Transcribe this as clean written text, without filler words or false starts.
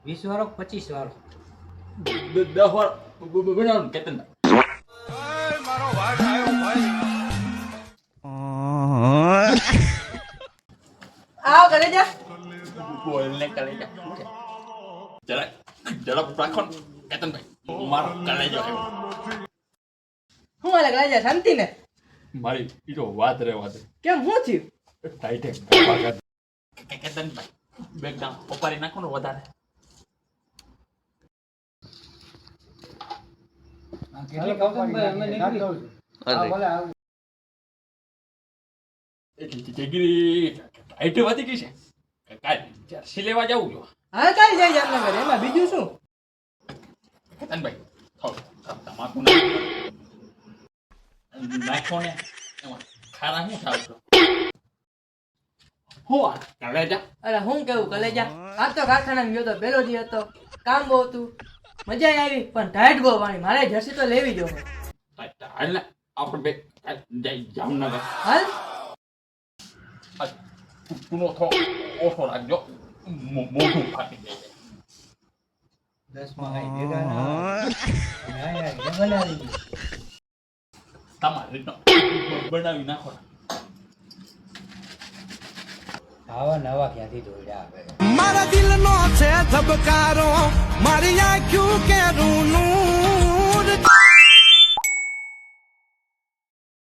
20 વાળો 25 વાળો 10 વાળો બનાવવાનું કેતન મારો ભાઈ આવ્યો ભાઈ આવ કરે જા બોલને કલેજા જરા જરા રાખો કેતનભાઈ મારો કલેજો હું અલગ લાજા શાંતિ ને મારી ઈ તો વાત રે વાત કેમ હું થયું ટાઈટેક કેતનભાઈ બેગડાઉન ઓપારી નાખો ને વધારે કેટલી કૌતમભાઈ અમે નીકળી જગીરી ટાઈટ વધી ગઈ છે કાલ જર્સી લેવા જવું જો હા ચાલી જાય જામનગર એમાં બીજું શું કેતનભાઈ થોડું તમાકુ નાખો ને એમાં ખારા શું થાવ છો હું કલેજા અરે હું કેવું કલેજા આ તો કારખાનામાં ગયો તો પેલો દી હતો કામ બહુ હતું મજા આવી પણ ટાઈટ બહુ પાણી મારે જર્સી તો લેવી જો હાલ આપણે બે જઈ જામનગર હાલ તુનો થો ઓછો રાખજો મોઢું ફાટી જાય 10 માં કઈ ભેગા ના યાર જંગલ આવી ગયું તમારી રીતનો બનાવી નાખો આવા નવા ક્યાંથી દોડ્યા આવે મારા દિલનો છે ધબકારો મારી આંખું કે રૂનું